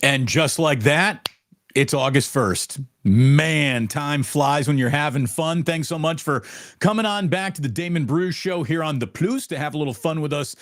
And just like that, it's August 1st. Man, time flies when you're having fun. Thanks so much for coming on back to the Damon Brews Show here on the Plus to have a little fun with us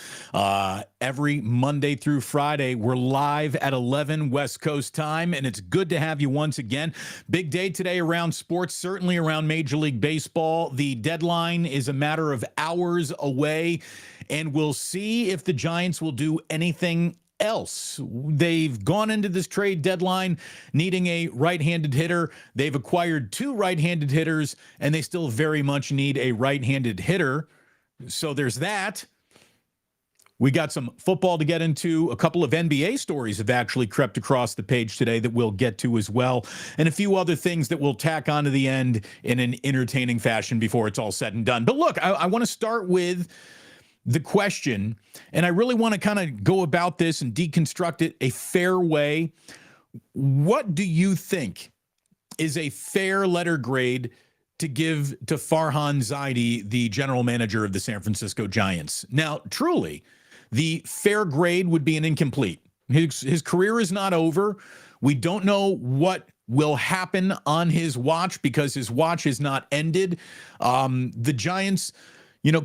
every Monday through Friday. We're live at 11 West Coast time, and it's good to have you once again. Big day today around sports, certainly around Major League Baseball. The deadline is a matter of hours away, and we'll see if the Giants will do anything else. They've gone into this trade deadline needing a right-handed hitter. They've acquired two right-handed hitters, and they still very much need a right-handed hitter. So there's that. We got some football to get into. A couple of NBA stories have actually crept across the page today that we'll get to as well, and a few other things that we'll tack on to the end in an entertaining fashion before it's all said and done. But look, I want to start with the question, and I really want to kind of go about this and deconstruct it a fair way. What do you think is a fair letter grade to give to Farhan Zaidi, the general manager of the San Francisco Giants? Now, truly, the fair grade would be an incomplete. His career is not over. We don't know what will happen on his watch because his watch is not ended. The Giants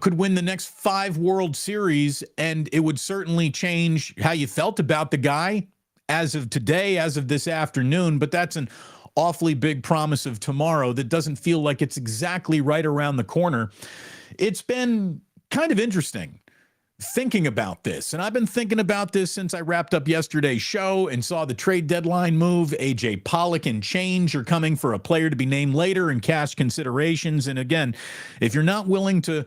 could win the next 5 World Series, and it would certainly change how you felt about the guy as of today, as of this afternoon. But that's an awfully big promise of tomorrow that doesn't feel like it's exactly right around the corner. It's been kind of interesting thinking about this, and I've been thinking about this since I wrapped up yesterday's show and saw the trade deadline move. A.J. Pollock and change are coming for a player to be named later and cash considerations. And again, if you're not willing to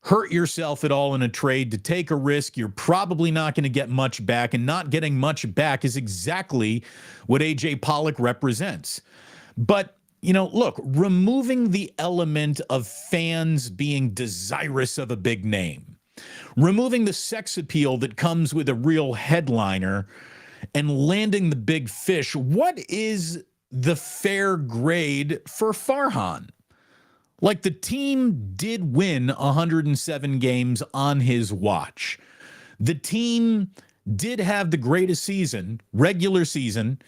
hurt yourself at all in a trade, to take a risk, you're probably not going to get much back, and not getting much back is exactly what A.J. Pollock represents. But, look, removing the element of fans being desirous of a big name, removing the sex appeal that comes with a real headliner, and landing the big fish, what is the fair grade for Farhan? Like, the team did win 107 games on his watch. The team did have the greatest season, regular season,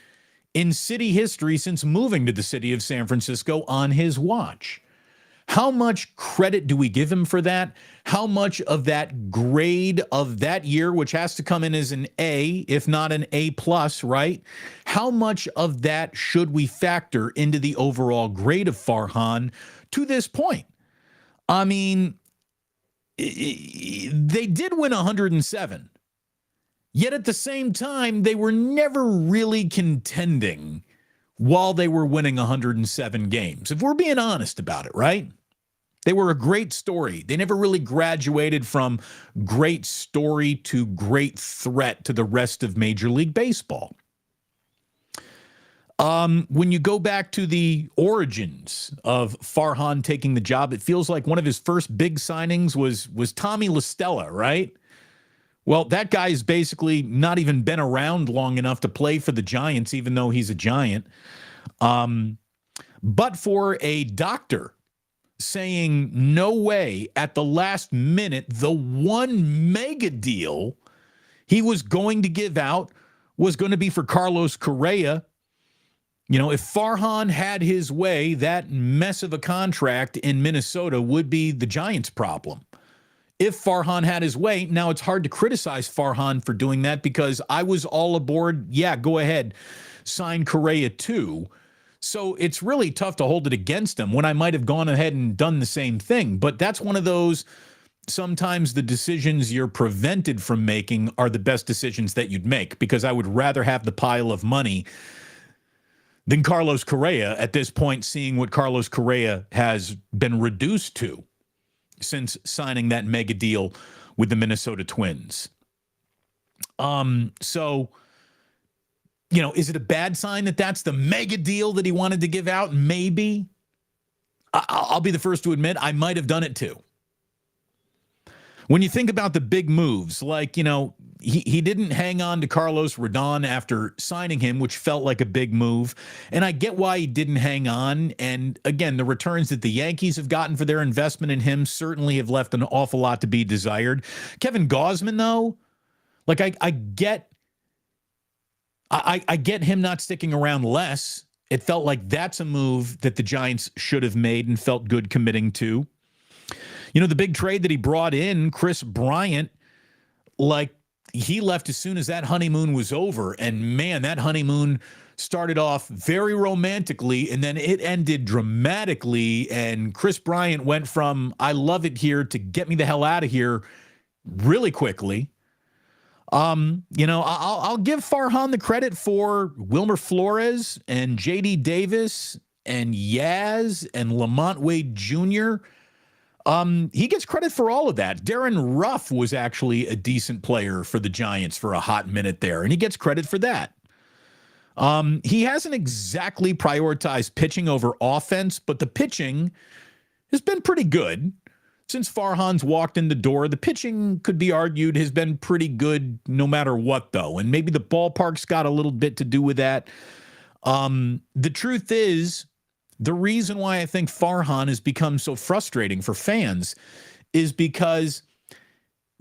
in city history since moving to the city of San Francisco on his watch. How much credit do we give him for that? How much of that grade of that year, which has to come in as an A, if not an A plus, right? How much of that should we factor into the overall grade of Farhan to this point? I mean, they did win 107. Yet at the same time, they were never really contending while they were winning 107 games. If we're being honest about it, right? They were a great story. They never really graduated from great story to great threat to the rest of Major League Baseball. When you go back to the origins of Farhan taking the job, it feels like one of his first big signings was Tommy La Stella, right? Well, that guy's basically not even been around long enough to play for the Giants, even though he's a Giant. But for a doctor saying no way at the last minute, the one mega deal he was going to give out was going to be for Carlos Correa. If Farhan had his way, that mess of a contract in Minnesota would be the Giants' problem. If Farhan had his way, now it's hard to criticize Farhan for doing that because I was all aboard. Yeah, go ahead, sign Correa too. So it's really tough to hold it against him when I might have gone ahead and done the same thing. But that's one of those, sometimes the decisions you're prevented from making are the best decisions that you'd make, because I would rather have the pile of money than Carlos Correa at this point, seeing what Carlos Correa has been reduced to since signing that mega deal with the Minnesota Twins. Is it a bad sign that that's the mega deal that he wanted to give out? Maybe. I'll be the first to admit I might have done it too. When you think about the big moves, like, he didn't hang on to Carlos Rodon after signing him, which felt like a big move. And I get why he didn't hang on. And again, the returns that the Yankees have gotten for their investment in him certainly have left an awful lot to be desired. Kevin Gausman, though, like I get I get him not sticking around less. It felt like that's a move that the Giants should have made and felt good committing to. You know, the big trade that he brought in, Chris Bryant, like he left as soon as that honeymoon was over. And man, that honeymoon started off very romantically and then it ended dramatically. And Chris Bryant went from, I love it here to get me the hell out of here really quickly. You know, I'll give Farhan the credit for Wilmer Flores and J.D. Davis and Yaz and Lamont Wade Jr. He gets credit for all of that. Darren Ruff was actually a decent player for the Giants for a hot minute there, and he gets credit for that. He hasn't exactly prioritized pitching over offense, but the pitching has been pretty good. Since Farhan's walked in the door, the pitching could be argued has been pretty good no matter what, though. And maybe the ballpark's got a little bit to do with that. The truth is, the reason why I think Farhan has become so frustrating for fans is because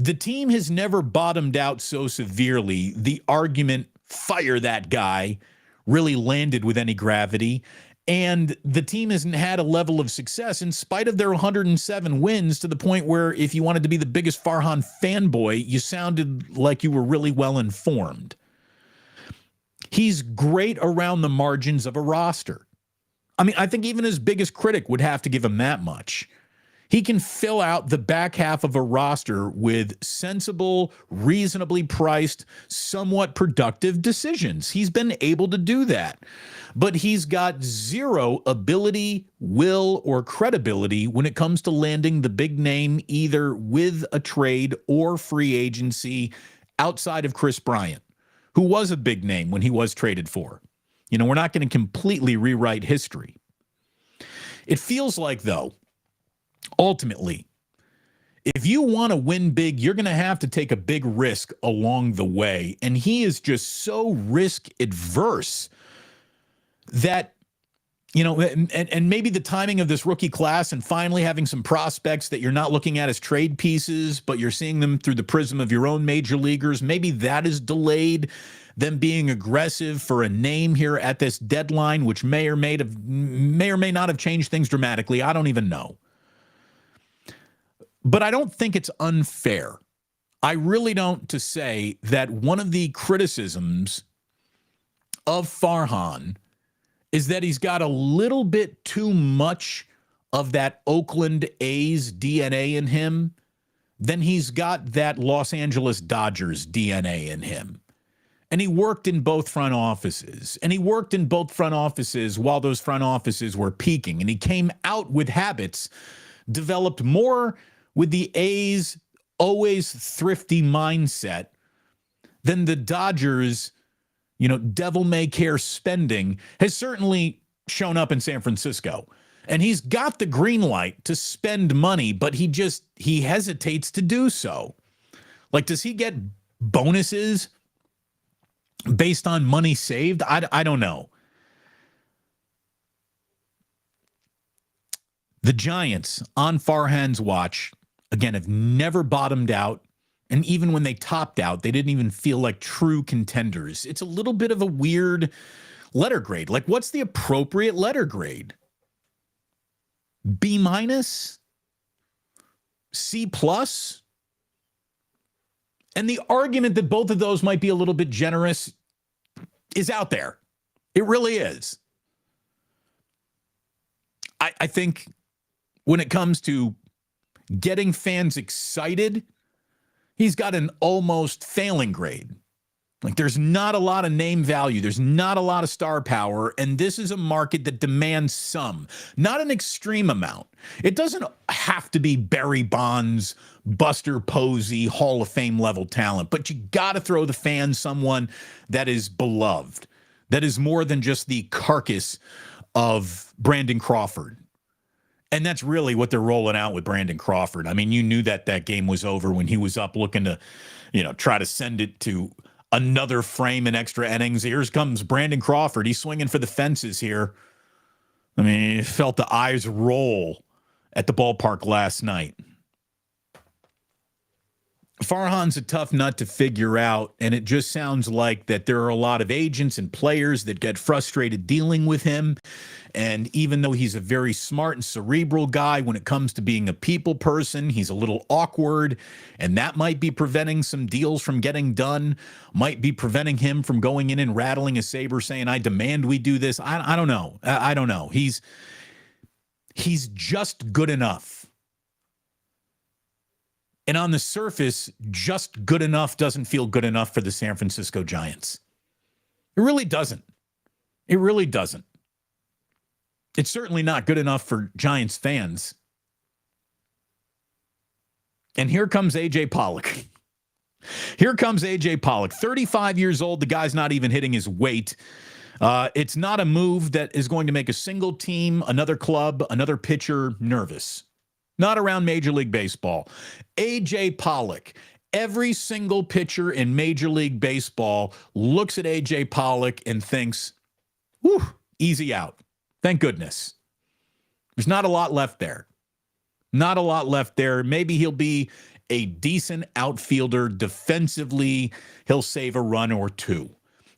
the team has never bottomed out so severely. The argument, fire that guy, really landed with any gravity. And the team hasn't had a level of success in spite of their 107 wins to the point where if you wanted to be the biggest Farhan fanboy, you sounded like you were really well informed. He's great around the margins of a roster. I mean, I think even his biggest critic would have to give him that much. He can fill out the back half of a roster with sensible, reasonably priced, somewhat productive decisions. He's been able to do that. But he's got zero ability, will, or credibility when it comes to landing the big name either with a trade or free agency outside of Chris Bryant, who was a big name when he was traded for. You know, we're not going to completely rewrite history. It feels like, though, ultimately, if you want to win big, you're going to have to take a big risk along the way. And he is just so risk adverse that, you know, and maybe the timing of this rookie class and finally having some prospects that you're not looking at as trade pieces, but you're seeing them through the prism of your own major leaguers, maybe that is delayed them being aggressive for a name here at this deadline, which may or may not have changed things dramatically. I don't even know. But I don't think it's unfair. I really don't, to say that one of the criticisms of Farhan is that he's got a little bit too much of that Oakland A's DNA in him. Then he's got that Los Angeles Dodgers DNA in him. And he worked in both front offices. And he worked in both front offices while those front offices were peaking. And he came out with habits developed more with the A's always thrifty mindset than the Dodgers, you know, devil-may-care spending has certainly shown up in San Francisco. And he's got the green light to spend money, but he hesitates to do so. Like, does he get bonuses based on money saved? I don't know. The Giants, on Farhan's watch, again, have never bottomed out. And even when they topped out, they didn't even feel like true contenders. It's a little bit of a weird letter grade. Like, what's the appropriate letter grade? B minus? C plus? And the argument that both of those might be a little bit generous is out there. It really is. I think when it comes to getting fans excited, he's got an almost failing grade. Like, there's not a lot of name value. There's not a lot of star power. And this is a market that demands some, not an extreme amount. It doesn't have to be Barry Bonds, Buster Posey, Hall of Fame level talent, but you got to throw the fans someone that is beloved, that is more than just the carcass of Brandon Crawford. And that's really what they're rolling out with Brandon Crawford. I mean, you knew that game was over when he was up looking to, you know, try to send it to another frame and extra innings. Here comes Brandon Crawford. He's swinging for the fences here. I mean, he felt the eyes roll at the ballpark last night. Farhan's a tough nut to figure out, and it just sounds like that there are a lot of agents and players that get frustrated dealing with him. And even though he's a very smart and cerebral guy, when it comes to being a people person, he's a little awkward, and that might be preventing some deals from getting done, might be preventing him from going in and rattling a saber saying, I demand we do this. I don't know. I don't know. He's just good enough. And on the surface, just good enough doesn't feel good enough for the San Francisco Giants. It really doesn't. It really doesn't. It's certainly not good enough for Giants fans. And here comes A.J. Pollock. Here comes A.J. Pollock, 35 years old. The guy's not even hitting his weight. It's not a move that is going to make a single team, another club, another pitcher nervous. Not around Major League Baseball. A.J. Pollock. Every single pitcher in Major League Baseball looks at A.J. Pollock and thinks, whew, easy out. Thank goodness. There's not a lot left there. Not a lot left there. Maybe he'll be a decent outfielder. Defensively, he'll save a run or two.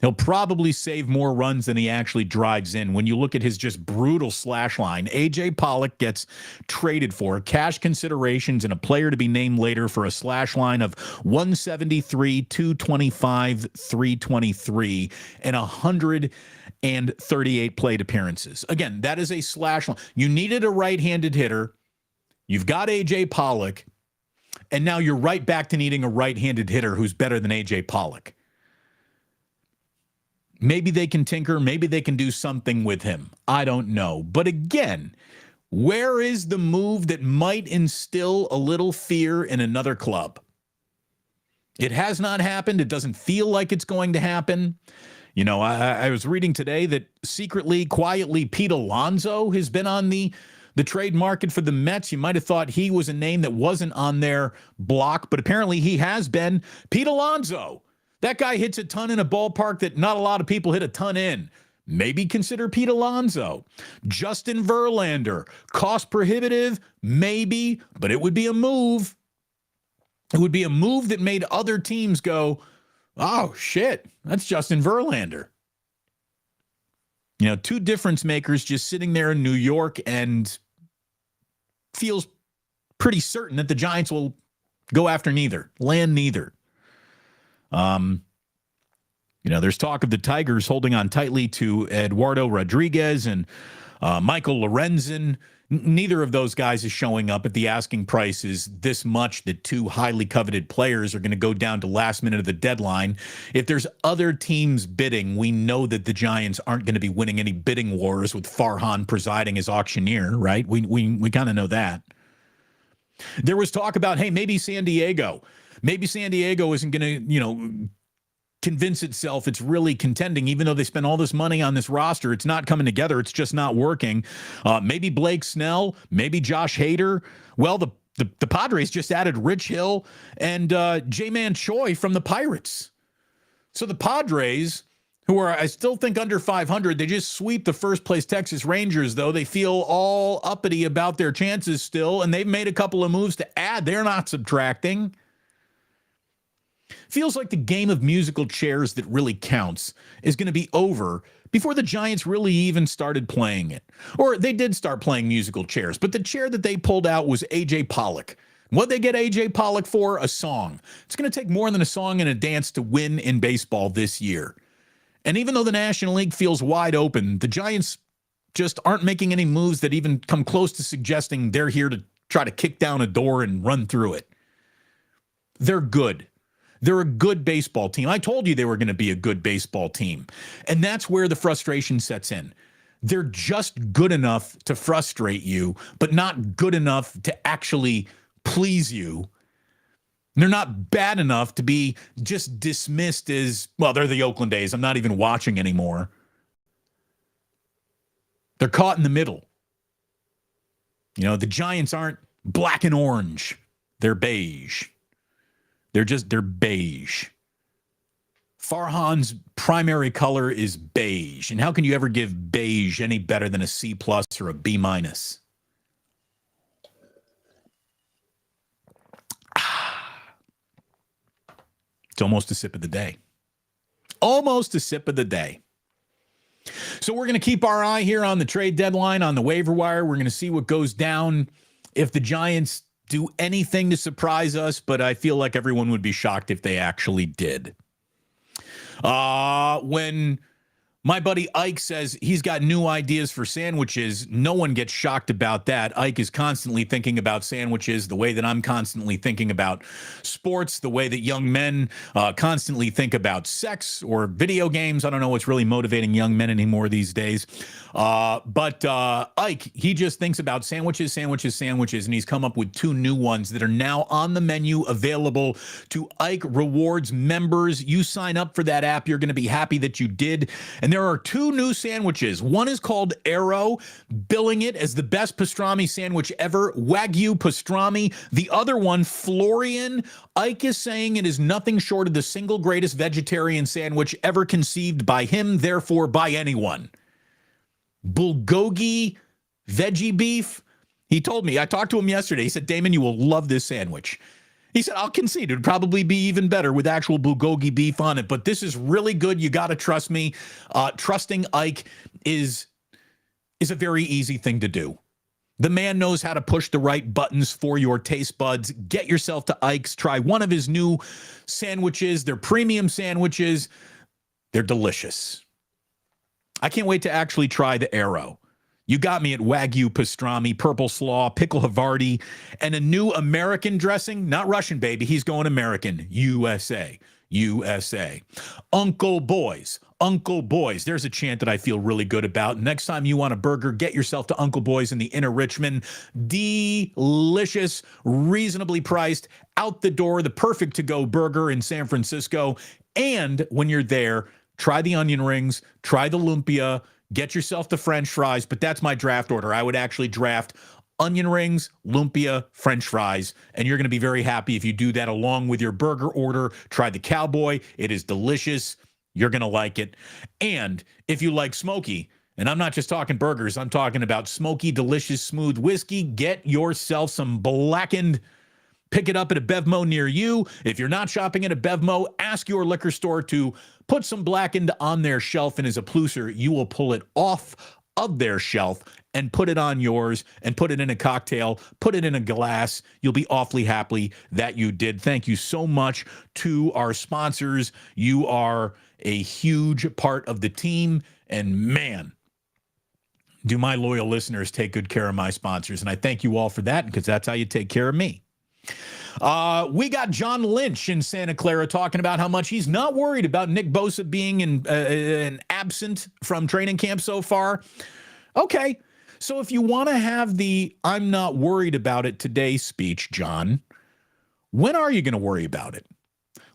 He'll probably save more runs than he actually drives in. When you look at his just brutal slash line, A.J. Pollock gets traded for cash considerations and a player to be named later for a slash line of 173, 225, 323, and 138 plate appearances. Again, that is a slash line. You needed a right-handed hitter. You've got A.J. Pollock, and now you're right back to needing a right-handed hitter who's better than A.J. Pollock. Maybe they can tinker. Maybe they can do something with him. I don't know. But again, where is the move that might instill a little fear in another club? It has not happened. It doesn't feel like it's going to happen. You know, I was reading today that secretly, quietly, Pete Alonso has been on the trade market for the Mets. You might have thought he was a name that wasn't on their block, but apparently he has been. Pete Alonso. That guy hits a ton in a ballpark that not a lot of people hit a ton in. Maybe consider Pete Alonso. Justin Verlander. Cost prohibitive? Maybe, but it would be a move. It would be a move that made other teams go, oh, shit, that's Justin Verlander. You know, two difference makers just sitting there in New York, and feels pretty certain that the Giants will go after neither, land neither. You know, there's talk of the Tigers holding on tightly to Eduardo Rodriguez and Michael Lorenzen. Neither of those guys is showing up at the asking price is this much that two highly coveted players are going to go down to last minute of the deadline. If there's other teams bidding, we know that the Giants aren't going to be winning any bidding wars with Farhan presiding as auctioneer, right? We kind of know that. There was talk about, hey, maybe San Diego isn't going to, you know, convince itself it's really contending, even though they spent all this money on this roster. It's not coming together. It's just not working. Maybe Blake Snell, maybe Josh Hader. Well, the Padres just added Rich Hill and J-Man Choi from the Pirates. So the Padres, who are, I still think, under 500, they just sweep the first place Texas Rangers, though. They feel all uppity about their chances still, and they've made a couple of moves to add. They're not subtracting. Feels like the game of musical chairs that really counts is going to be over before the Giants really even started playing it. Or they did start playing musical chairs, but the chair that they pulled out was A.J. Pollock. What'd they get A.J. Pollock for? A song. It's going to take more than a song and a dance to win in baseball this year. And even though the National League feels wide open, the Giants just aren't making any moves that even come close to suggesting they're here to try to kick down a door and run through it. They're good. They're a good baseball team. I told you they were going to be a good baseball team. And that's where the frustration sets in. They're just good enough to frustrate you, but not good enough to actually please you. They're not bad enough to be just dismissed as, well, they're the Oakland A's. I'm not even watching anymore. They're caught in the middle. You know, the Giants aren't black and orange. They're beige. They're beige. Farhan's primary color is beige. And how can you ever give beige any better than a C+ or a B-? It's almost a sip of the day. Almost a sip of the day. So we're going to keep our eye here on the trade deadline, on the waiver wire. We're going to see what goes down if the Giants do anything to surprise us, but I feel like everyone would be shocked if they actually did. When my buddy Ike says he's got new ideas for sandwiches, no one gets shocked about that. Ike is constantly thinking about sandwiches the way that I'm constantly thinking about sports, the way that young men constantly think about sex or video games. I don't know what's really motivating young men anymore these days. But Ike, he just thinks about sandwiches, and he's come up with 2 new ones that are now on the menu, available to Ike Rewards members. You sign up for that app, you're going to be happy that you did. And there are 2 new sandwiches. One is called Arrow, billing it as the best pastrami sandwich ever, Wagyu pastrami. The other one, Florian, Ike is saying it is nothing short of the single greatest vegetarian sandwich ever conceived by him, therefore by anyone. Bulgogi veggie beef. He told me, I talked to him yesterday. He said, Damon, you will love this sandwich. He said, I'll concede it would probably be even better with actual bulgogi beef on it, but this is really good. You got to trust me. Trusting Ike is a very easy thing to do. The man knows how to push the right buttons for your taste buds. Get yourself to Ike's. Try one of his new sandwiches. They're premium sandwiches. They're delicious. I can't wait to actually try the Arrow. You got me at Wagyu pastrami, purple slaw, pickle Havarti, and a new American dressing. Not Russian, baby. He's going American. USA. USA. Uncle Boys. Uncle Boys. There's a chant that I feel really good about. Next time you want a burger, get yourself to Uncle Boys in the Inner Richmond. Delicious, reasonably priced, out the door, the perfect to-go burger in San Francisco. And when you're there, try the onion rings, try the lumpia, get yourself the French fries, but that's my draft order. I would actually draft onion rings, lumpia, French fries, and you're going to be very happy if you do that along with your burger order. Try the Cowboy. It is delicious. You're going to like it. And if you like smoky, and I'm not just talking burgers, I'm talking about smoky, delicious, smooth whiskey, get yourself some Blackened. Pick it up at a Bevmo near you. If you're not shopping at a Bevmo, ask your liquor store to put some Blackened on their shelf, and as a plusher, you will pull it off of their shelf and put it on yours and put it in a cocktail, put it in a glass. You'll be awfully happy that you did. Thank you so much to our sponsors. You are a huge part of the team, and man, do my loyal listeners take good care of my sponsors, and I thank you all for that because that's how you take care of me. We got John Lynch in Santa Clara talking about how much he's not worried about Nick Bosa being an absent from training camp so far. Okay, so if you want to have the I'm not worried about it today speech, John, when are you going to worry about it?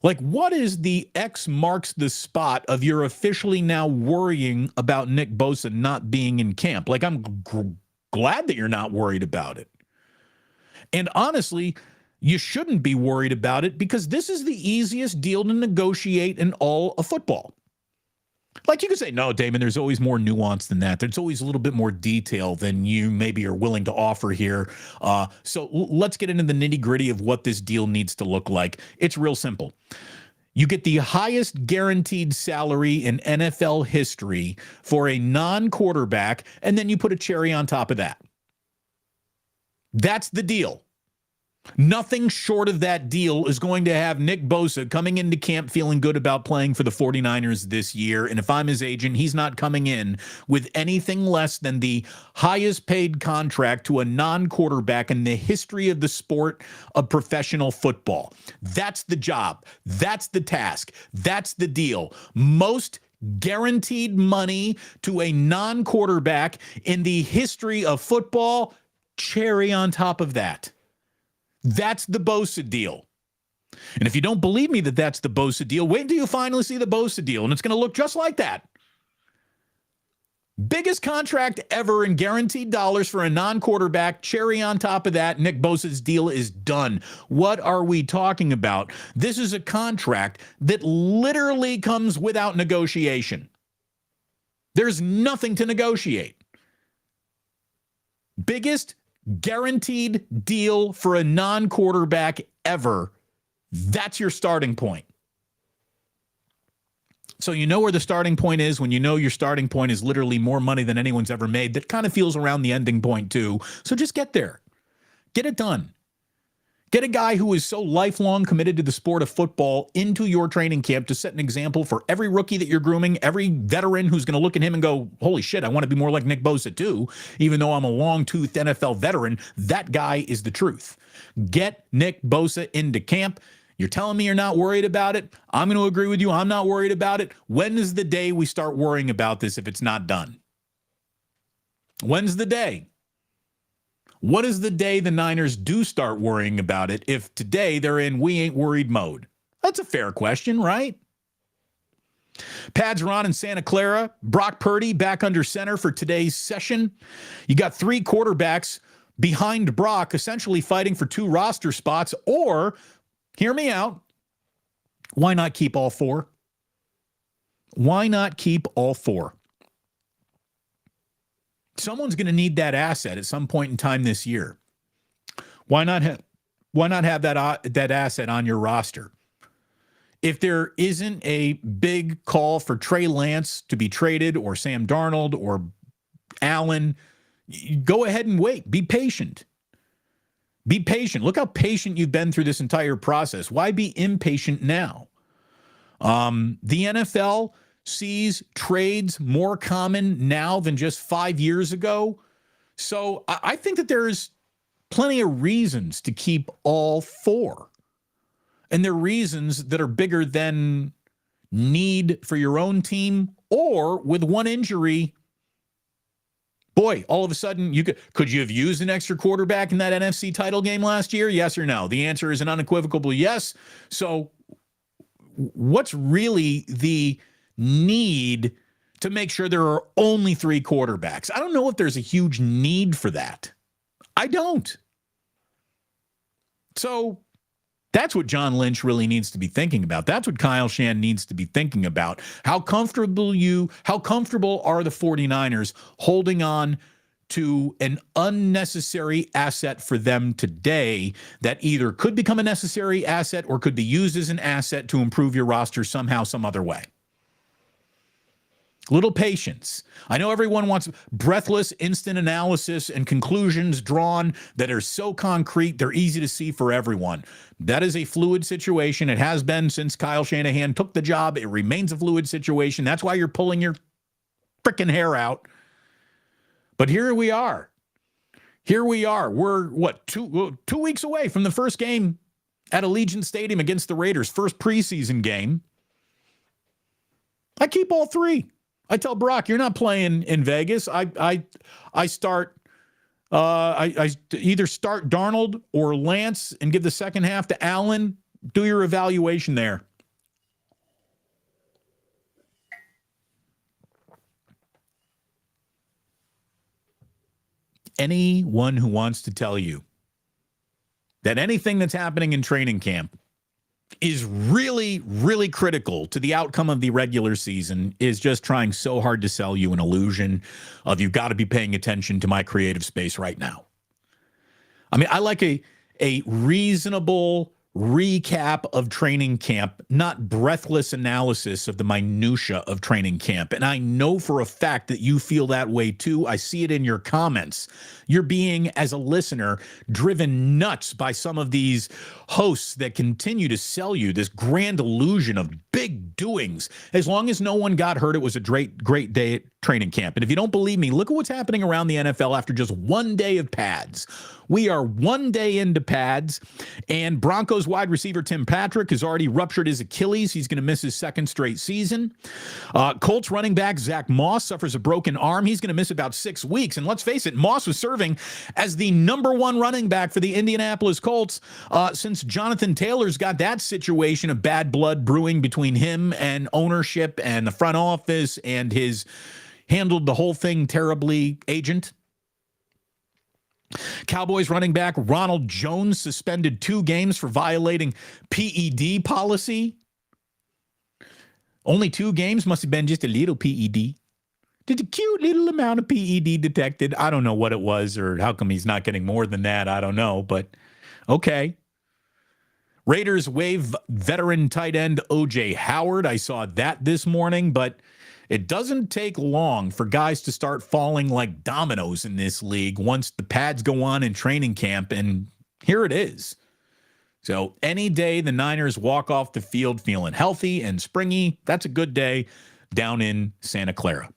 Like, what is the X marks the spot of you're officially now worrying about Nick Bosa not being in camp? Like, I'm glad that you're not worried about it. And honestly, you shouldn't be worried about it because this is the easiest deal to negotiate in all of football. Like, you could say, no, Damon, there's always more nuance than that. There's always a little bit more detail than you maybe are willing to offer here. So let's get into the nitty-gritty of what this deal needs to look like. It's real simple. You get the highest guaranteed salary in NFL history for a non-quarterback, and then you put a cherry on top of that. That's the deal. Nothing short of that deal is going to have Nick Bosa coming into camp feeling good about playing for the 49ers this year. And if I'm his agent, he's not coming in with anything less than the highest paid contract to a non-quarterback in the history of the sport of professional football. That's the job. That's the task. That's the deal. Most guaranteed money to a non-quarterback in the history of football. Cherry on top of that. That's the Bosa deal. And if you don't believe me that that's the Bosa deal, wait until you finally see the Bosa deal, and it's going to look just like that. Biggest contract ever in guaranteed dollars for a non-quarterback. Cherry on top of that, Nick Bosa's deal is done. What are we talking about? This is a contract that literally comes without negotiation. There's nothing to negotiate. Biggest guaranteed deal for a non-quarterback ever. That's your starting point. So you know where the starting point is when you know your starting point is literally more money than anyone's ever made. That kind of feels around the ending point too. So just get there. Get it done. Get a guy who is so lifelong committed to the sport of football into your training camp to set an example for every rookie that you're grooming, every veteran who's going to look at him and go, holy shit, I want to be more like Nick Bosa too. Even though I'm a long-toothed NFL veteran, that guy is the truth. Get Nick Bosa into camp. You're telling me you're not worried about it? I'm going to agree with you. I'm not worried about it. When is the day we start worrying about this if it's not done? When's the day? What is the day the Niners do start worrying about it if today they're in we ain't worried mode? That's a fair question, right? Pads are on in Santa Clara. Brock Purdy back under center for today's session. You got 3 quarterbacks behind Brock essentially fighting for 2 roster spots, or, hear me out, why not keep all 4? Why not keep all 4? Someone's going to need that asset at some point in time this year. Why not have that asset on your roster? If there isn't a big call for Trey Lance to be traded or Sam Darnold or Allen, go ahead and wait. Be patient. Be patient. Look how patient you've been through this entire process. Why be impatient now? The NFL sees trades more common now than just 5 years ago. So I think that there's plenty of reasons to keep all 4. And they're reasons that are bigger than need for your own team, or with one injury, boy, all of a sudden could you have used an extra quarterback in that NFC title game last year? Yes or no? The answer is an unequivocal yes. So what's really the need to make sure there are only 3 quarterbacks? I don't know if there's a huge need for that. I don't. So that's what John Lynch really needs to be thinking about. That's what Kyle Shanahan needs to be thinking about. How comfortable are the 49ers holding on to an unnecessary asset for them today that either could become a necessary asset or could be used as an asset to improve your roster somehow, some other way? Little patience. I know everyone wants breathless, instant analysis and conclusions drawn that are so concrete, they're easy to see for everyone. That is a fluid situation. It has been since Kyle Shanahan took the job. It remains a fluid situation. That's why you're pulling your freaking hair out. But here we are. Here we are. We're, two weeks away from the first game at Allegiant Stadium against the Raiders, first preseason game. I keep all 3. I tell Brock, you're not playing in Vegas. I either start Darnold or Lance and give the second half to Allen. Do your evaluation there. Anyone who wants to tell you that anything that's happening in training camp is really, really critical to the outcome of the regular season is just trying so hard to sell you an illusion of you've got to be paying attention to my creative space right now. I mean, I like a reasonable recap of training camp, not breathless analysis of the minutia of training camp. And I know for a fact that you feel that way too. I see it in your comments. You're being, as a listener, driven nuts by some of these hosts that continue to sell you this grand illusion of big doings. As long as no one got hurt, it was a great day at training camp. And if you don't believe me, look at what's happening around the NFL after just one day of pads. We are one day into pads, and Broncos wide receiver Tim Patrick has already ruptured his Achilles. He's going to miss his second straight season. Colts running back Zach Moss suffers a broken arm. He's going to miss about 6 weeks. And let's face it, Moss was serving as the number 1 running back for the Indianapolis Colts since Jonathan Taylor's got that situation of bad blood brewing between him and ownership and the front office and his handled the whole thing terribly agent. Cowboys running back Ronald Jones suspended 2 games for violating PED policy. Only 2 games, must have been just a little PED. Just a cute little amount of PED detected. I don't know what it was or how come he's not getting more than that. I don't know, but okay. Raiders waive veteran tight end O.J. Howard. I saw that this morning, but it doesn't take long for guys to start falling like dominoes in this league once the pads go on in training camp, and here it is. So any day the Niners walk off the field feeling healthy and springy, that's a good day down in Santa Clara.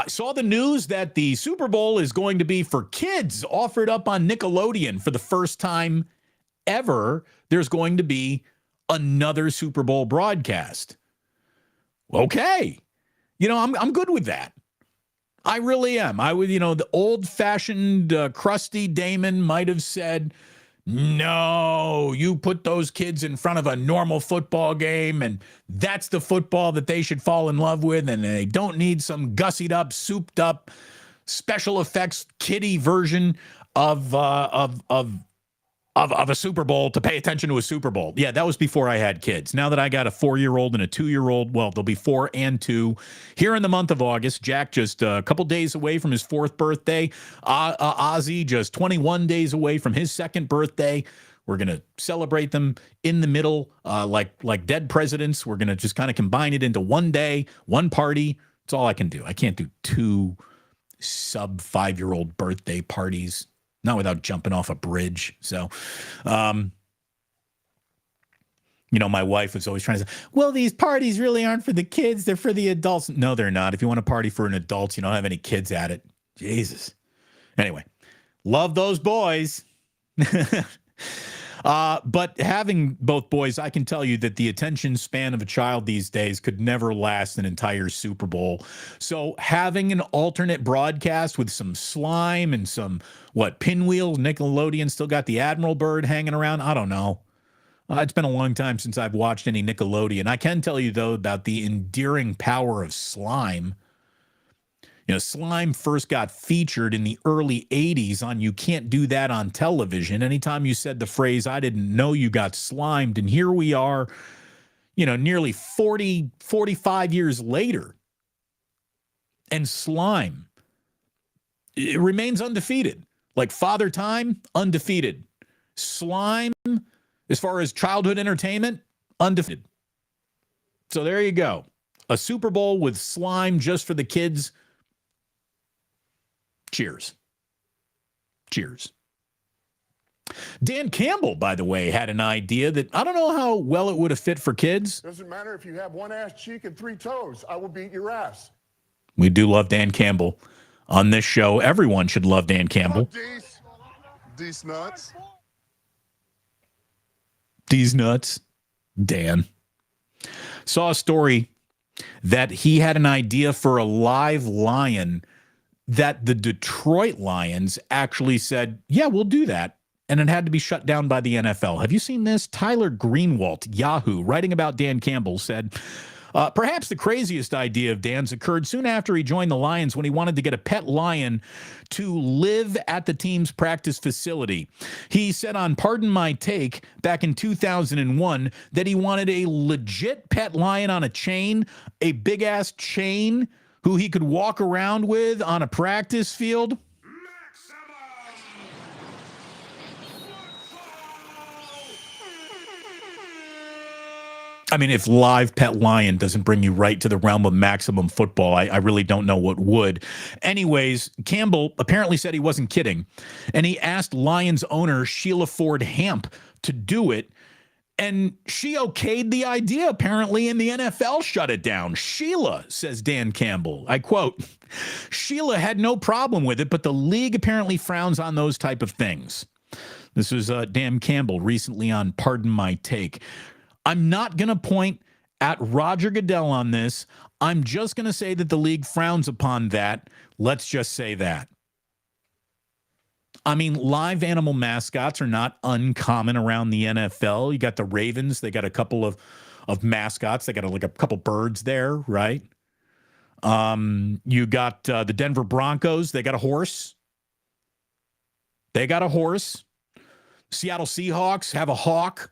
Saw the news that the Super Bowl is going to be for kids, offered up on Nickelodeon for the first time ever. There's going to be another Super Bowl broadcast. Okay. I'm good with that. I really am. I would, the old-fashioned crusty Damon might have said, no, you put those kids in front of a normal football game, and that's the football that they should fall in love with, and they don't need some gussied up, souped up, special effects kiddie version of a Super Bowl to pay attention to a Super Bowl. Yeah, that was before I had kids. Now that I got a 4-year-old and a 2-year-old, well, they'll be 4 and 2 here in the month of August. Jack just a couple days away from his 4th birthday. Ozzy just 21 days away from his 2nd birthday. We're going to celebrate them in the middle like dead presidents. We're going to just kind of combine it into one day, one party. It's all I can do. I can't do 2 sub-5-year-old birthday parties. Not without jumping off a bridge. So, my wife was always trying to say, well, these parties really aren't for the kids. They're for the adults. No, they're not. If you want to party for an adult, you don't have any kids at it. Jesus. Anyway, love those boys. But having both boys, I can tell you that the attention span of a child these days could never last an entire Super Bowl. So having an alternate broadcast with some slime and some, pinwheels, Nickelodeon still got the Admiral Bird hanging around. I don't know. It's been a long time since I've watched any Nickelodeon. I can tell you, though, about the endearing power of slime. Slime first got featured in the early 80s on You Can't Do That on Television. Anytime you said the phrase, I didn't know you got slimed. And here we are, nearly 45 years later. And slime, it remains undefeated. Like Father Time, undefeated. Slime, as far as childhood entertainment, undefeated. So there you go. A Super Bowl with slime just for the kids. Cheers. Cheers. Dan Campbell, by the way, had an idea that I don't know how well it would have fit for kids. Doesn't matter if you have one ass cheek and 3 toes. I will beat your ass. We do love Dan Campbell on this show. Everyone should love Dan Campbell. These nuts. These nuts. Dan. Saw a story that he had an idea for a live lion that the Detroit Lions actually said, yeah, we'll do that. And it had to be shut down by the NFL. Have you seen this? Tyler Greenwalt, Yahoo, writing about Dan Campbell, said, perhaps the craziest idea of Dan's occurred soon after he joined the Lions when he wanted to get a pet lion to live at the team's practice facility. He said on Pardon My Take back in 2001 that he wanted a legit pet lion on a chain, a big-ass chain, who he could walk around with on a practice field. I mean, if live pet lion doesn't bring you right to the realm of maximum football, I really don't know what would. Anyways, Campbell apparently said he wasn't kidding, and he asked Lions owner Sheila Ford Hamp to do it, and she okayed the idea, apparently, and the NFL shut it down. Sheila, says Dan Campbell, I quote, Sheila had no problem with it, but the league apparently frowns on those type of things. This was Dan Campbell recently on Pardon My Take. I'm not going to point at Roger Goodell on this. I'm just going to say that the league frowns upon that. Let's just say that. I mean, live animal mascots are not uncommon around the NFL. You got the Ravens. They got a couple of mascots. They got like a couple birds there, right? You got the Denver Broncos. They got a horse. Seattle Seahawks have a hawk.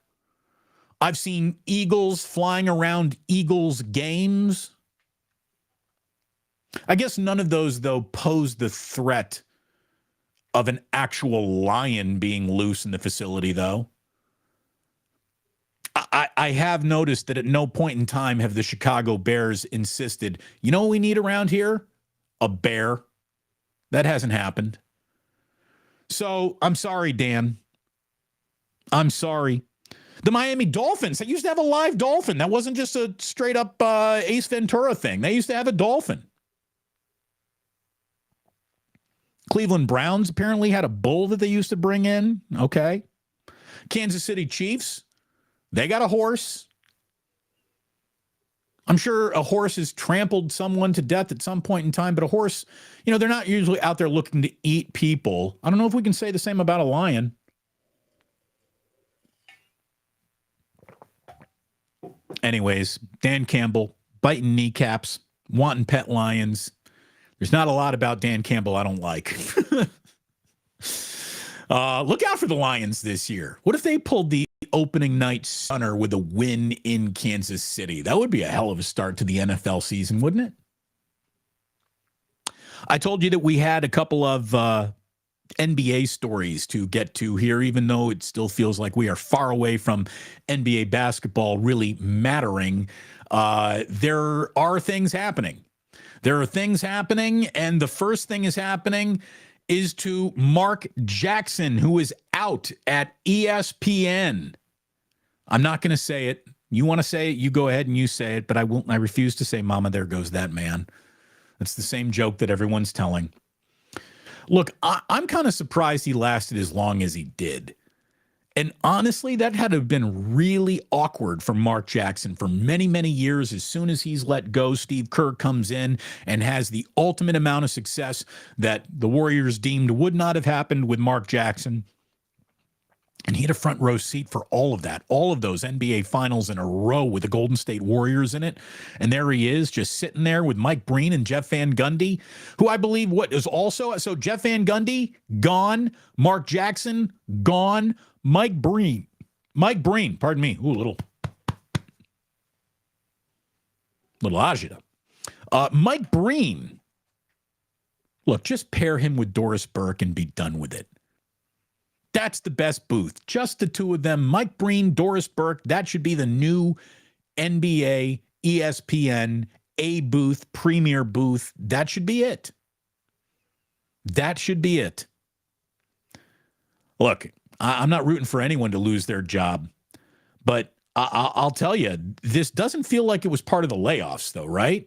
I've seen eagles flying around Eagles games. I guess none of those, though, pose the threat of an actual lion being loose in the facility, though. I have noticed that at no point in time have the Chicago Bears insisted, you know what we need around here? A bear. That hasn't happened. So I'm sorry, Dan. I'm sorry. The Miami Dolphins, they used to have a live dolphin. That wasn't just a straight up Ace Ventura thing. They used to have a dolphin. Cleveland Browns apparently had a bull that they used to bring in. Okay. Kansas City Chiefs, they got a horse. I'm sure a horse has trampled someone to death at some point in time, but a horse, they're not usually out there looking to eat people. I don't know if we can say the same about a lion. Anyways, Dan Campbell, biting kneecaps, wanting pet lions. There's not a lot about Dan Campbell I don't like. Look out for the Lions this year. What if they pulled the opening night stunner with a win in Kansas City? That would be a hell of a start to the NFL season, wouldn't it? I told you that we had a couple of NBA stories to get to here, even though it still feels like we are far away from NBA basketball really mattering. There are things happening. There are things happening, and the first thing is happening is to Mark Jackson, who is out at ESPN. I'm not going to say it. You want to say it, you go ahead and you say it, but I won't. I refuse to say, Mama, there goes that man. That's the same joke that everyone's telling. Look, I'm kind of surprised he lasted as long as he did. And honestly, that had to have been really awkward for Mark Jackson for many, many years. As soon as he's let go, Steve Kerr comes in and has the ultimate amount of success that the Warriors deemed would not have happened with Mark Jackson. And he had a front row seat for all of that, all of those NBA finals in a row with the Golden State Warriors in it. And there he is, just sitting there with Mike Breen and Jeff Van Gundy, who I believe is also, so Jeff Van Gundy, gone. Mark Jackson, gone. Mike Breen, pardon me. Ooh, little agita. Mike Breen, look, just pair him with Doris Burke and be done with it. That's the best booth. Just the two of them, Mike Breen, Doris Burke. That should be the new NBA, ESPN, A booth, premier booth. That should be it. That should be it. Look, I'm not rooting for anyone to lose their job, but I'll tell you, this doesn't feel like it was part of the layoffs, though, right?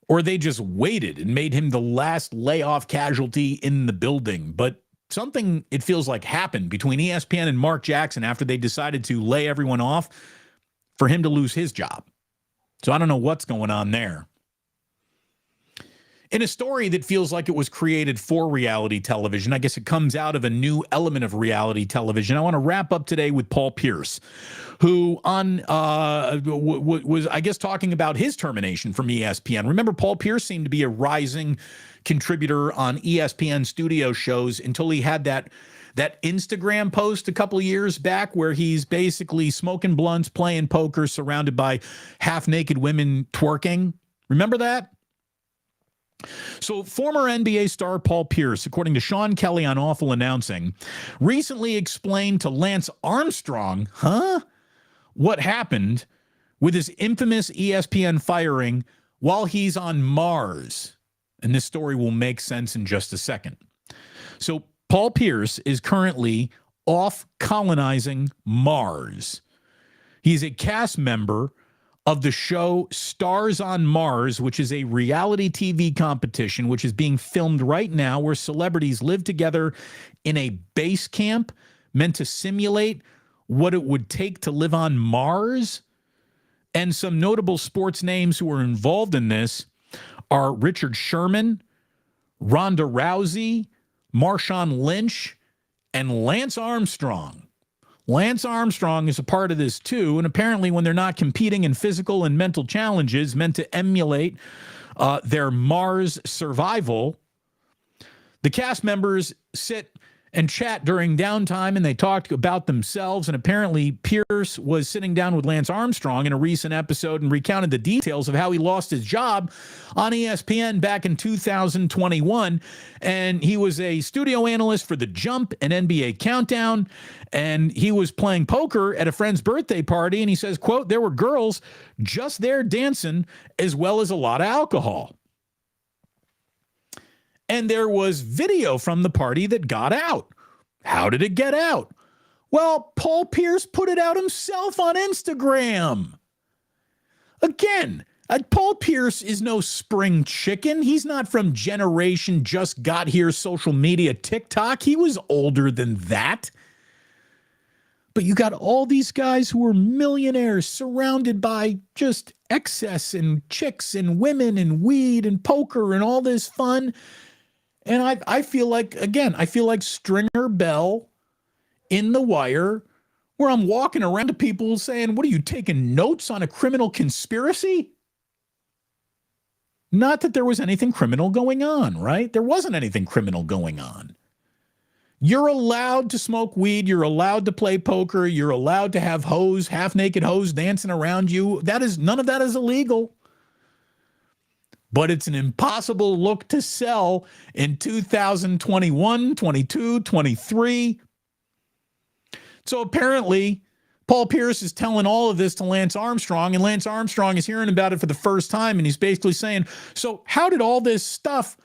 Or they just waited and made him the last layoff casualty in the building. But something, it feels like, happened between ESPN and Mark Jackson after they decided to lay everyone off for him to lose his job. So I don't know what's going on there. In a story that feels like it was created for reality television, I guess it comes out of a new element of reality television. I want to wrap up today with Paul Pierce, who was, I guess, talking about his termination from ESPN. Remember, Paul Pierce seemed to be a rising contributor on ESPN studio shows until he had that Instagram post a couple of years back where he's basically smoking blunts, playing poker, surrounded by half-naked women twerking. Remember that? So former NBA star Paul Pierce, according to Sean Kelly on Awful Announcing, recently explained to Lance Armstrong, what happened with his infamous ESPN firing while he's on Mars. And this story will make sense in just a second. So Paul Pierce is currently off colonizing Mars. He's a cast member of the show Stars on Mars, which is a reality TV competition, which is being filmed right now, where celebrities live together in a base camp meant to simulate what it would take to live on Mars. And some notable sports names who are involved in this are Richard Sherman, Ronda Rousey, Marshawn Lynch, and Lance Armstrong. Lance Armstrong is a part of this too, and apparently when they're not competing in physical and mental challenges meant to emulate their Mars survival, the cast members sit and chat during downtime, and they talked about themselves. And apparently Pierce was sitting down with Lance Armstrong in a recent episode and recounted the details of how he lost his job on ESPN back in 2021. And he was a studio analyst for The Jump and NBA Countdown, and he was playing poker at a friend's birthday party, and he says, quote, there were girls just there dancing as well as a lot of alcohol. And there was video from the party that got out. How did it get out? Well, Paul Pierce put it out himself on Instagram. Again, Paul Pierce is no spring chicken. He's not from generation just got here social media TikTok. He was older than that. But you got all these guys who are millionaires surrounded by just excess and chicks and women and weed and poker and all this fun. And I feel like, again, I feel like Stringer Bell in The Wire, where I'm walking around to people saying, what are you, taking notes on a criminal conspiracy? Not that there was anything criminal going on, right? There wasn't anything criminal going on. You're allowed to smoke weed. You're allowed to play poker. You're allowed to have hoes, half-naked hoes dancing around you. None of that is illegal. But it's an impossible look to sell in 2021, 22, 23. So apparently, Paul Pierce is telling all of this to Lance Armstrong, and Lance Armstrong is hearing about it for the first time, and he's basically saying, so how did all this stuff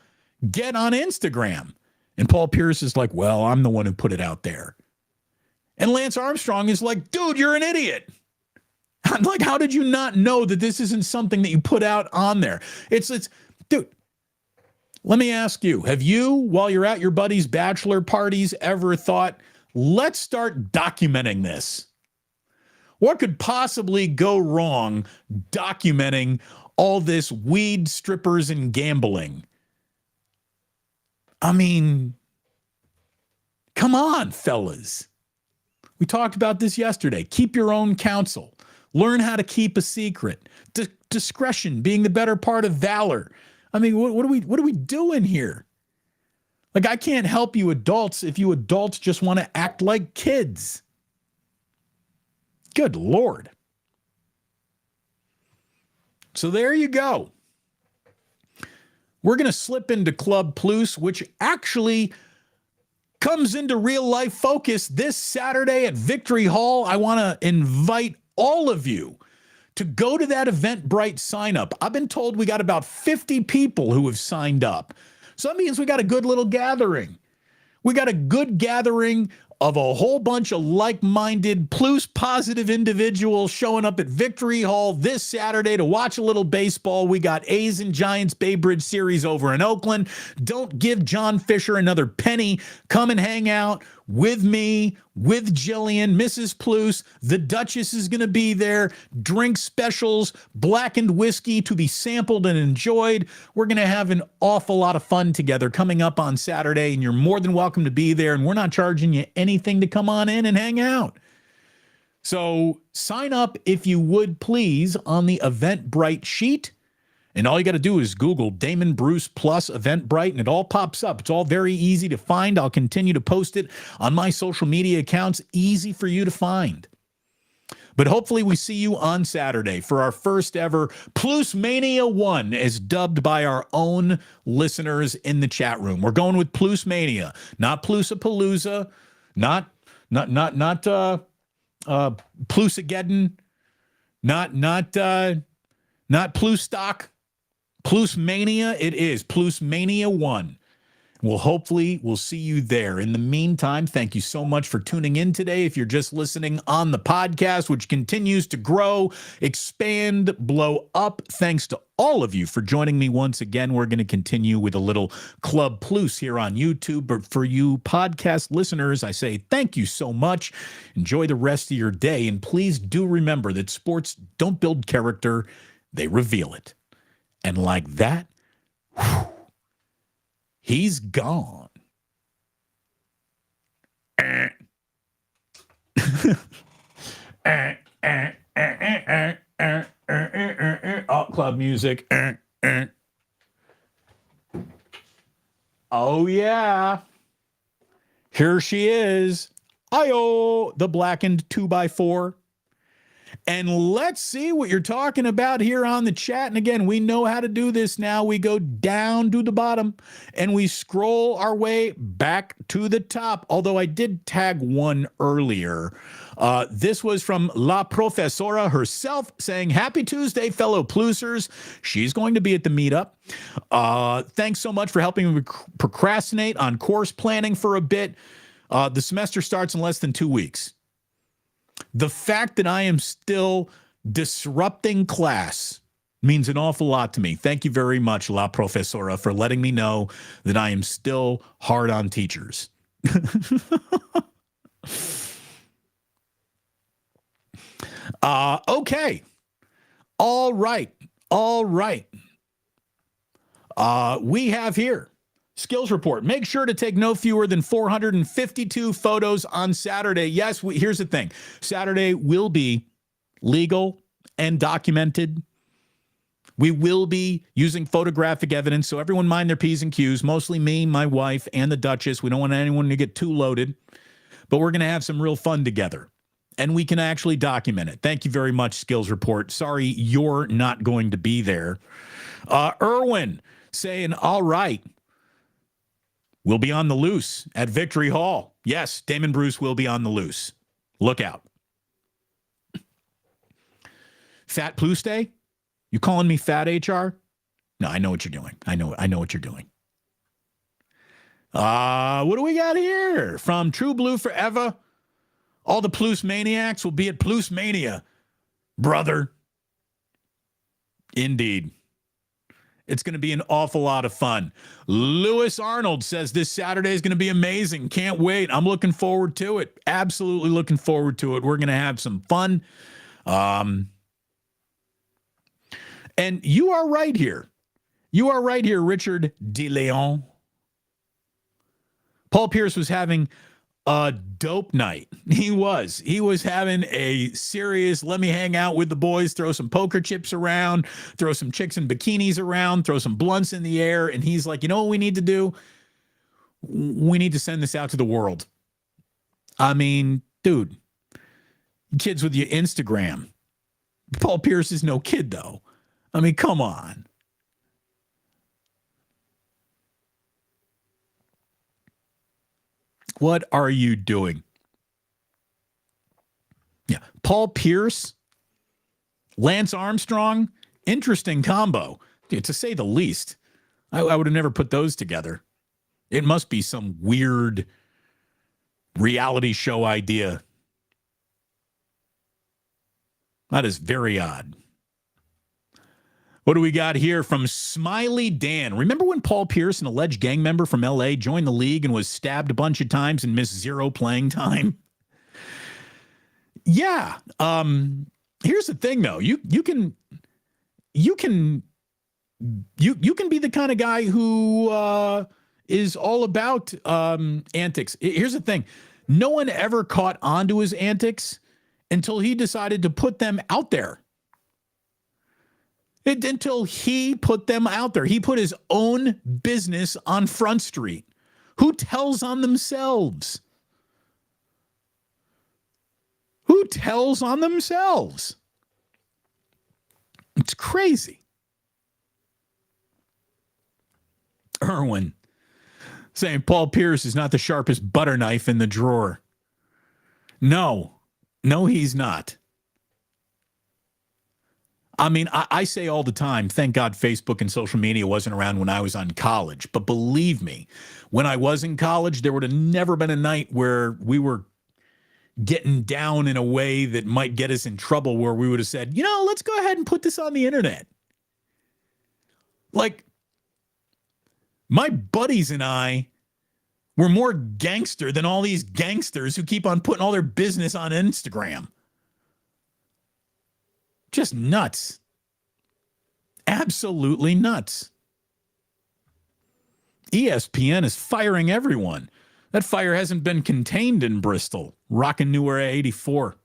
get on Instagram? And Paul Pierce is like, well, I'm the one who put it out there. And Lance Armstrong is like, dude, you're an idiot. I'm like, how did you not know that this isn't something that you put out on there? It's dude, let me ask you, have you, while you're at your buddy's bachelor parties, ever thought, let's start documenting this? What could possibly go wrong documenting all this weed, strippers, and gambling? I mean, come on, fellas. We talked about this yesterday. Keep your own counsel. Learn how to keep a secret. Discretion being the better part of valor. I mean, what are we doing here? Like, I can't help you adults if you adults just want to act like kids. Good Lord. So there you go. We're going to slip into Club Plus, which actually comes into real life focus this Saturday at Victory Hall. I want to invite all of you to go to that Eventbrite sign up. I've been told we got about 50 people who have signed up. So that means we got a good little gathering. We got a good gathering of a whole bunch of like-minded, plus positive individuals showing up at Victory Hall this Saturday to watch a little baseball. We got A's and Giants Bay Bridge series over in Oakland. Don't give John Fisher another penny. Come and hang out with me, with Jillian, Mrs. Plus. The Duchess is going to be there. Drink specials, blackened whiskey to be sampled and enjoyed. We're going to have an awful lot of fun together coming up on Saturday, and you're more than welcome to be there, and we're not charging you anything to come on in and hang out. So sign up, if you would please, on the Eventbrite sheet. And all you got to do is Google Damon Bruce plus Eventbrite, and it all pops up. It's all very easy to find. I'll continue to post it on my social media accounts. Easy for you to find. But hopefully we see you on Saturday for our first ever Plus Mania 1, as dubbed by our own listeners in the chat room. We're going with Plus Mania, not Plusapalooza, not Plusageddon, not Plus Stock. Plus Mania it is. Plus Mania 1. We'll see you there. In the meantime, thank you so much for tuning in today. If you're just listening on the podcast, which continues to grow, expand, blow up, thanks to all of you for joining me once again. We're going to continue with a little Club Plus here on YouTube. But for you podcast listeners, I say thank you so much. Enjoy the rest of your day. And please do remember that sports don't build character, they reveal it. And like that, whew, he's gone. Oh, club music. Oh, yeah. Here she is. Ayo, the blackened 2x4. And let's see what you're talking about here on the chat. And again, we know how to do this now. We go down to the bottom and we scroll our way back to the top. Although I did tag one earlier. This was from La Profesora herself saying, "Happy Tuesday, fellow Plusers." She's going to be at the meetup. Thanks so much for helping me procrastinate on course planning for a bit. The semester starts in less than 2 weeks. The fact that I am still disrupting class means an awful lot to me. Thank you very much, La Profesora, for letting me know that I am still hard on teachers. Okay. All right. We have here skills report. Make sure to take no fewer than 452 photos on Saturday. Yes, here's the thing. Saturday will be legal and documented. We will be using photographic evidence, so everyone mind their P's and Q's, mostly me, my wife, and the Duchess. We don't want anyone to get too loaded, but we're going to have some real fun together, and we can actually document it. Thank you very much, skills report. Sorry you're not going to be there. Erwin saying, all right. We'll be on the loose at Victory Hall. Yes, Damon Bruce will be on the loose. Look out. Fat Plus Day? You calling me fat, HR? No, I know what you're doing. I know what you're doing. What do we got here? From True Blue Forever. All the Plus Maniacs will be at Plus Mania, brother. Indeed. It's going to be an awful lot of fun. Lewis Arnold says this Saturday is going to be amazing. Can't wait. I'm looking forward to it. Absolutely looking forward to it. We're going to have some fun. And you are right here. You are right here, Richard DeLeon. Paul Pierce was having a dope night. He was having a serious, let me hang out with the boys, throw some poker chips around, throw some chicks in bikinis around, throw some blunts in the air. And he's like, you know what we need to do? We need to send this out to the world. I mean, dude, kids with your Instagram. Paul Pierce is no kid, though. I mean, come on. What are you doing? Yeah. Paul Pierce, Lance Armstrong, interesting combo, to say the least. I would have never put those together. It must be some weird reality show idea. That is very odd. What do we got here from Smiley Dan? Remember when Paul Pierce, an alleged gang member from L.A., joined the league and was stabbed a bunch of times and missed 0 playing time? Yeah. Here's the thing, though. You can be the kind of guy who is all about antics. Here's the thing. No one ever caught on to his antics until he decided to put them out there. Until he put them out there. He put his own business on Front Street. Who tells on themselves? Who tells on themselves? It's crazy. Erwin saying Paul Pierce is not the sharpest butter knife in the drawer. No, he's not. I mean, I say all the time, thank God Facebook and social media wasn't around when I was on college. But believe me, when I was in college, there would have never been a night where we were getting down in a way that might get us in trouble, where we would have said, let's go ahead and put this on the internet. Like, my buddies and I were more gangster than all these gangsters who keep on putting all their business on Instagram. Just nuts. Absolutely nuts. ESPN is firing everyone. That fire hasn't been contained in Bristol. Rockin' New Era 84.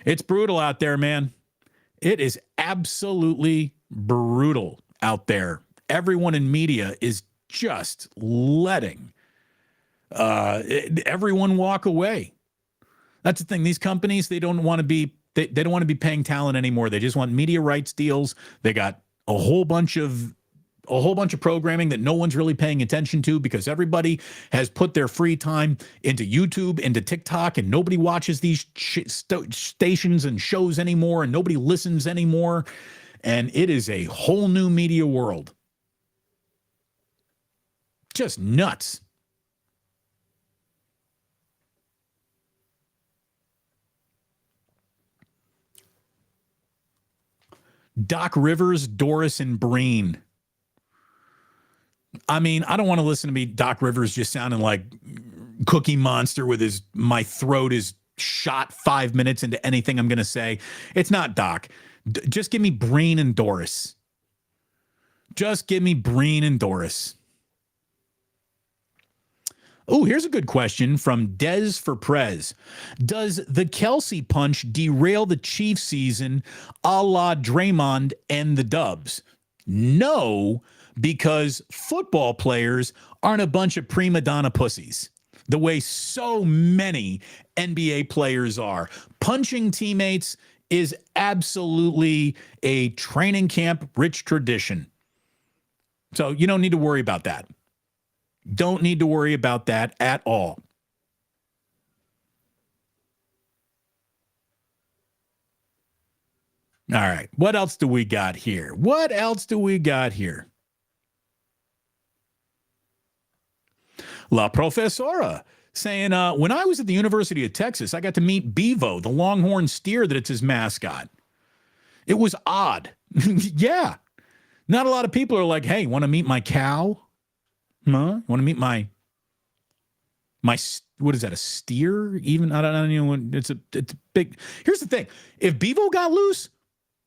It's brutal out there, man. It is absolutely brutal out there. Everyone in media is just letting everyone walk away. That's the thing. These companies, they don't want to be paying talent anymore. They just want media rights deals. They got a whole bunch of programming that no one's really paying attention to because everybody has put their free time into YouTube, into TikTok, and nobody watches these stations and shows anymore, and nobody listens anymore. And it is a whole new media world. Just nuts. Doc Rivers, Doris, and Breen. I mean, I don't want to listen to me, Doc Rivers, just sounding like Cookie Monster with my throat is shot 5 minutes into anything I'm going to say. It's not Doc. Just give me Breen and Doris. Just give me Breen and Doris. Oh, here's a good question from Dez for Prez. Does the Kelsey punch derail the Chiefs season a la Draymond and the Dubs? No, because football players aren't a bunch of prima donna pussies the way so many NBA players are. Punching teammates is absolutely a training camp rich tradition. So you don't need to worry about that. Don't need to worry about that at all. All right. What else do we got here? La Profesora saying, when I was at the University of Texas, I got to meet Bevo, the longhorn steer that it's his mascot. It was odd. Yeah. Not a lot of people are like, hey, want to meet my cow? Huh? Want to meet my what is that, a steer? Even I don't know. It's a big. Here's the thing: if Bevo got loose,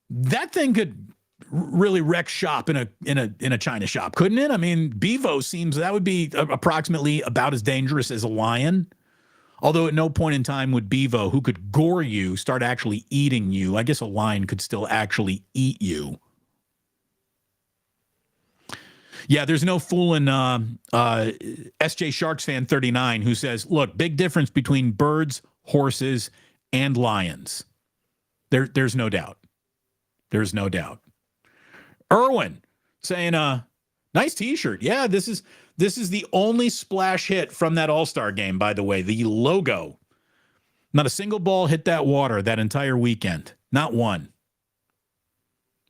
that thing could really wreck shop in a china shop, couldn't it? I mean, Bevo seems that would be approximately about as dangerous as a lion. Although at no point in time would Bevo, who could gore you, start actually eating you. I guess a lion could still actually eat you. Yeah, there's no fooling SJ Sharks fan 39 who says, look, big difference between birds, horses, and lions. There's no doubt. There's no doubt. Irwin saying, nice t-shirt. Yeah, this is the only splash hit from that All-Star game, by the way. The logo. Not a single ball hit that water that entire weekend. Not one.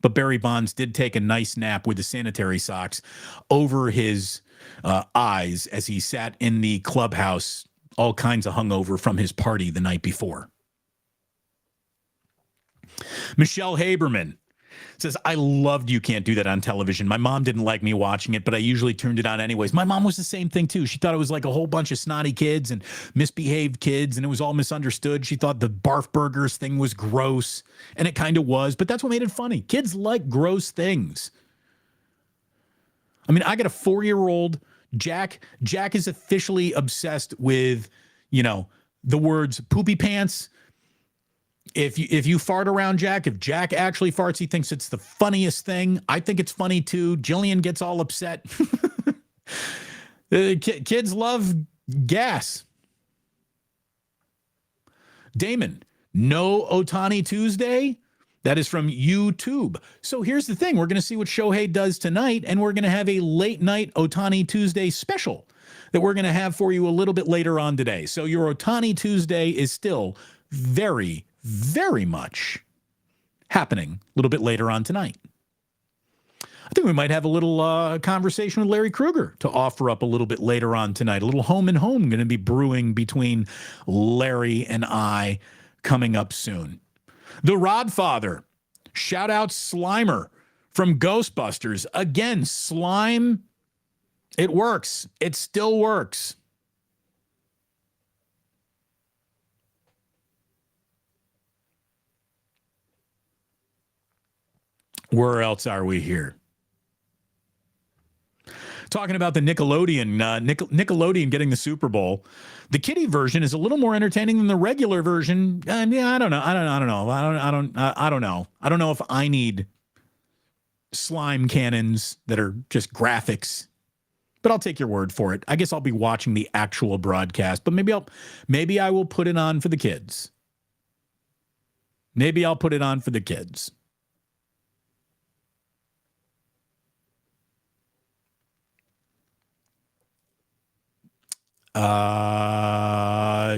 But Barry Bonds did take a nice nap with the sanitary socks over his eyes as he sat in the clubhouse, all kinds of hungover from his party the night before. Michelle Haberman says, I loved You Can't Do That on television. My mom didn't like me watching it, but I usually turned it on anyways. My mom was the same thing too. She thought it was like a whole bunch of snotty kids and misbehaved kids, and it was all misunderstood. She thought the barf burgers thing was gross, and it kind of was, but that's what made it funny. Kids like gross things. I mean, I got a 4-year-old, Jack. Jack is officially obsessed with, the words poopy pants. If you fart around Jack, if Jack actually farts, he thinks it's the funniest thing. I think it's funny too. Jillian gets all upset. Kids love gas. Damon, no Ohtani Tuesday? That is from YouTube. So here's the thing. We're going to see what Shohei does tonight, and we're going to have a late night Ohtani Tuesday special that we're going to have for you a little bit later on today. So your Ohtani Tuesday is still very, very much happening a little bit later on tonight. I think we might have a little conversation with Larry Krueger to offer up a little bit later on tonight. A little home and home going to be brewing between Larry and I coming up soon. The Rodfather, shout out Slimer from Ghostbusters. Again, slime, it works. It still works. Where else are we here? Talking about the Nickelodeon, Nickelodeon getting the Super Bowl. The kiddie version is a little more entertaining than the regular version. Yeah, I don't know. I don't know. I don't know if I need slime cannons that are just graphics. but I'll take your word for it. I guess I'll be watching the actual broadcast, but maybe I will put it on for the kids. Maybe I'll put it on for the kids.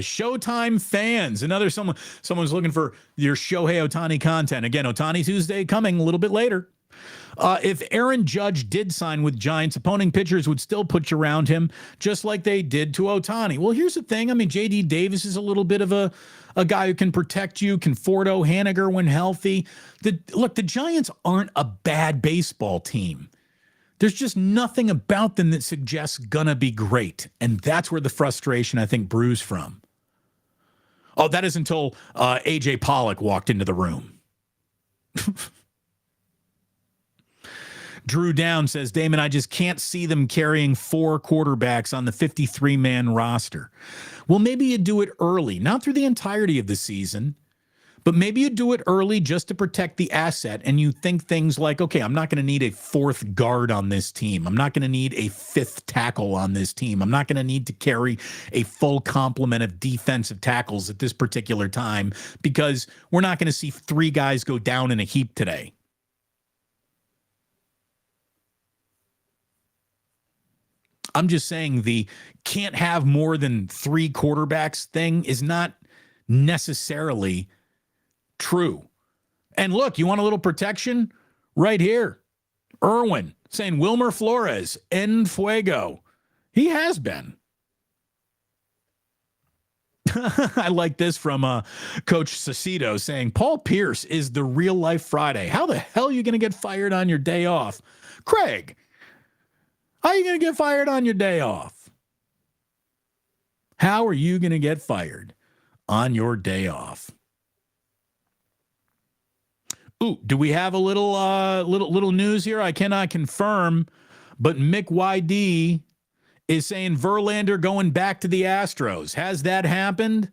Showtime fans. Someone's looking for your Shohei Ohtani content. Again, Ohtani Tuesday coming a little bit later. If Aaron Judge did sign with Giants, opposing pitchers would still put you around him, just like they did to Ohtani. Well, here's the thing. I mean, J.D. Davis is a little bit of a guy who can protect you. Conforto, Haniger when healthy. The Giants aren't a bad baseball team. There's just nothing about them that suggests gonna be great. And that's where the frustration, I think, brews from. Oh, that is until A.J. Pollock walked into the room. Drew Down says, Damon, I just can't see them carrying 4 quarterbacks on the 53-man roster. Well, maybe you do it early, not through the entirety of the season, but maybe you do it early just to protect the asset, and you think things like, okay, I'm not going to need a 4th guard on this team. I'm not going to need a 5th tackle on this team. I'm not going to need to carry a full complement of defensive tackles at this particular time because we're not going to see 3 guys go down in a heap today. I'm just saying the can't have more than 3 quarterbacks thing is not necessarily true. And look, you want a little protection? Right here. Irwin saying Wilmer Flores, en fuego. He has been. I like this from Coach Cicito saying, Paul Pierce is the real life Friday. How the hell are you going to get fired on your day off? Craig, how are you going to get fired on your day off? How are you going to get fired on your day off? Ooh, do we have a little news here? I cannot confirm, but Mick YD is saying Verlander going back to the Astros. Has that happened?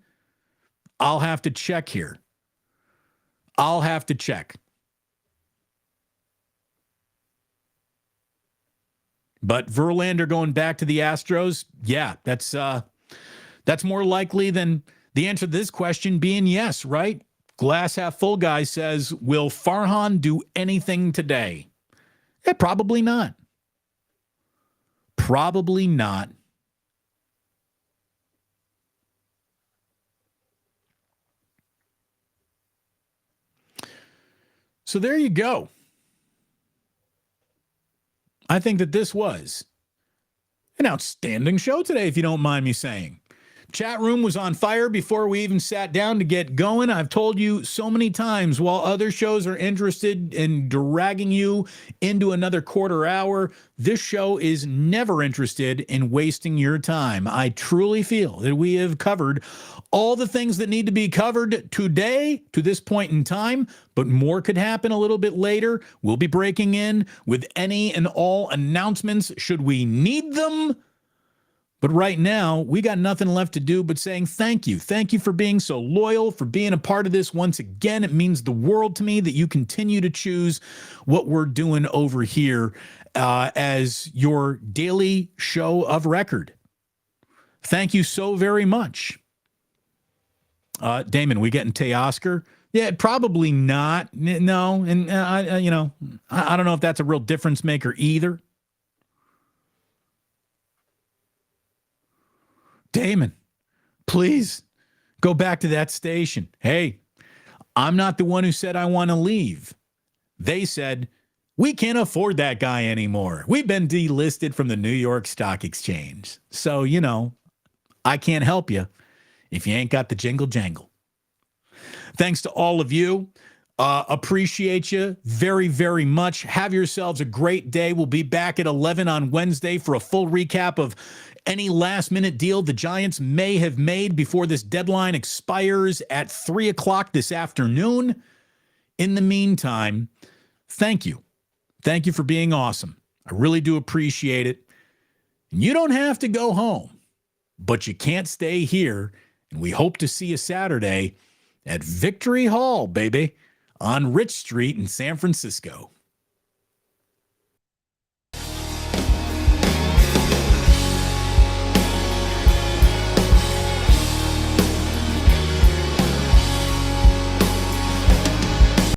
I'll have to check here. I'll have to check. But Verlander going back to the Astros, yeah, that's more likely than the answer to this question being yes, right? Glass half full guy says, will Farhan do anything today? Probably not. Probably not. So there you go. I think that this was an outstanding show today, if you don't mind me saying. Chat room was on fire before we even sat down to get going. I've told you so many times, while other shows are interested in dragging you into another quarter hour, this show is never interested in wasting your time. I truly feel that we have covered all the things that need to be covered today to this point in time, but more could happen a little bit later. We'll be breaking in with any and all announcements should we need them. But right now, we got nothing left to do but saying thank you. Thank you for being so loyal, for being a part of this once again. It means the world to me that you continue to choose what we're doing over here as your daily show of record. Thank you so very much. Damon, we getting Teoscar? Yeah, probably not. No, and I don't know if that's a real difference maker either. Damon, please go back to that station. Hey, I'm not the one who said I want to leave. They said, we can't afford that guy anymore. We've been delisted from the New York Stock Exchange. So, I can't help you if you ain't got the jingle jangle. Thanks to all of you. Appreciate you very, very much. Have yourselves a great day. We'll be back at 11 on Wednesday for a full recap of any last-minute deal the Giants may have made before this deadline expires at 3 o'clock this afternoon. In the meantime, thank you. Thank you for being awesome. I really do appreciate it. And you don't have to go home, but you can't stay here. And we hope to see you Saturday at Victory Hall, baby, on Rich Street in San Francisco.